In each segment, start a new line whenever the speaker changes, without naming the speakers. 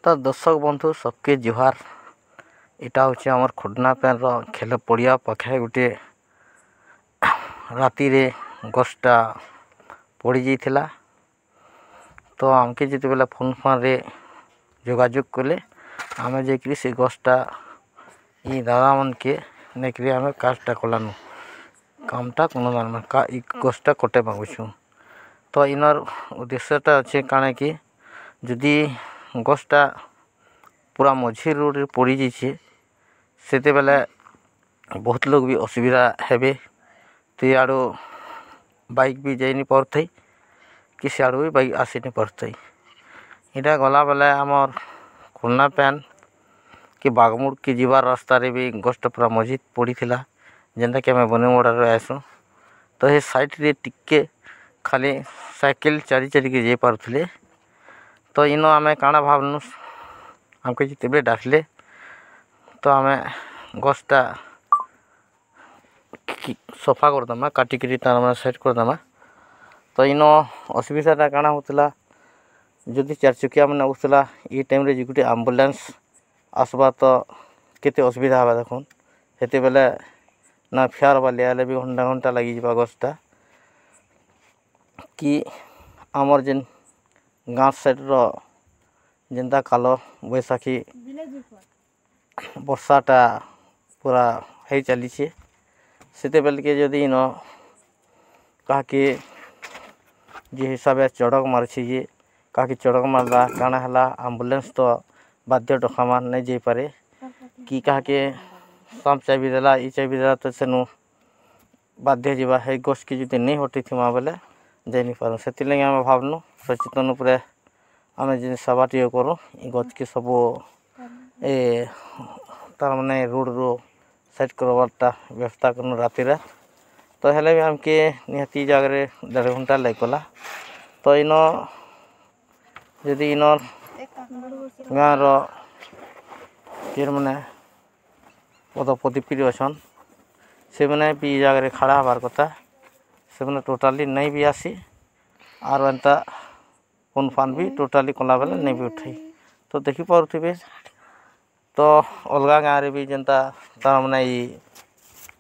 तो दर्शक बंधु सबके जुहार। इटा हूँ आमर खुडना पैन खेल पड़िया पाखे गोटे राति रे गछटा पड़ जाइथिला। तो आमके जिते बेला फोन फान रे जोगाजोग कले आमे जाकरी से गछटा ई दादा मन के नेकरी आमे काजटा कलानु कामटा कोनो दान का ई गछटा कटे मागुछु। तो इनर उद्देश्यटा अच्छे काणे कि जदि गछटा पूरा मझी रोड रे पड़ी जाइए सेते बेले बहुत लोग भी असुविधा हेबे। तो याडो बाइक भी जाई नहीं पारथई कि सियाड़ू भी बाइक आसी नहीं पारथई। इटा गला बेले आमर खुलना पैन कि बागमुड़ की जीवार रास्ता रे भी गछटा पूरा मझी पड़ी थिला जेनटा कि आमे बनेमुड़ा रे आसु। तो ये साइड रे टिके खाली साइकिल चारी चारी के जाई पारुथले। तो इनो आमे काना भावनु आमके जिते डाकले तो आमे गछटा सफा करदमा काटिकी तार मैंने सेट करदमा। तो इनो असुविधाटा काना होतला जदि चार चकिया मैंने उठला ई टाइम रे गुटे एम्बुलेंस आसबा तो केते असुविधा हवा देखुन हेते बेले ना फेयर वाले आले भी घंटा घंटा लगी जावा गछटा कि आमर जेन गाँव साइड रो जेनता कालो बैसाखी वर्षाटा पूरा है चली सेते बेल के जदि इन कहा कि जे हिसाब से चढ़क मारछी जे कहा कि चढ़क मारला काना हला एम्बुलेंस तो बाध्य डकामा नहीं जाई पारे कि कहा के सांप चाबी देला ई चाबी देला तो सेनु बाध्य जीवा है गछ के जदि नहीं हटी थिमा बेले जाई नहीं पारो। सेति लगे आमे भावनु सचेतन उपरे आमे जे सबाटी करू ई गछ के सब ए तार माने रोड रो साइड करवाटा व्यवस्था करनु राति रे। तो हेले भी हमके निहती जागरे 1.5 घंटा लागला। तो इनो यदि इनो गाँव रो जेर माने पदपति पीर अछन से माने भी जागरे खड़ा हबार कथा से माने टोटाली नहीं भी आसी और एंता फोन फान भी टोटाली कला बेले नहीं भी उठाई। तो देखि पारुथिबे तो अलगा गाँव रे भी जेनता तार माने ई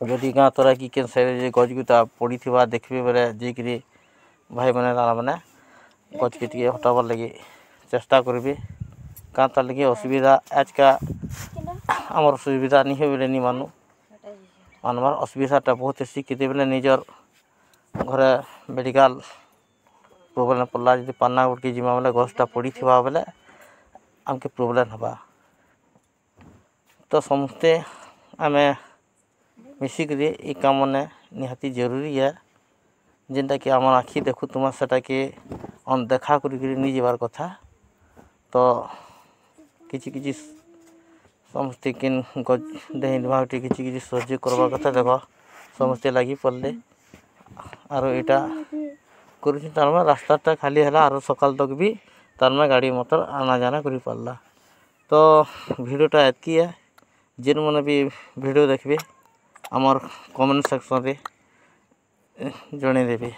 जदि गाँ तोरा कि केन साइड जे गजगुता पड़ी थिबा देखबे बेले जेकरी भाई माने तार माने गज के टिके हटाबार लगी चेष्टा करबे गाँ तार लगी असुविधा आज का आमर सुविधा नहीं हो बेले नहीं मानु मानवार असुविधाटा बहुत अच्छी केते बेले निजर घरे मेडिकल प्रोब्लेम पड़ला जदि पाना उठकी जिमा बेले गछटा पड़ी थिबा बेले आमके प्रोब्लेम हबा। तो समस्ते आमे मिसिक ये काम ने निहाती जरूरी है जेनटा कि आम आखि देखु तुम सेटा के अनदेखा करी नहीं जीवार कथा। तो किछि किछि समस्ते किन गज देही भागटी किछि किछि सहयोग करवा कथा देख समस्ते लगी पड़ले आरो एटा करूछि तार में रास्ताटा खाली हला आरो सकाल तक भी तार में गाड़ी मोटर आना जाना करी पारला। तो वीडियोटा एतकी है जेन मन भी वीडियो देखबे आमर कमेंट सेक्शन रे जणे देबे।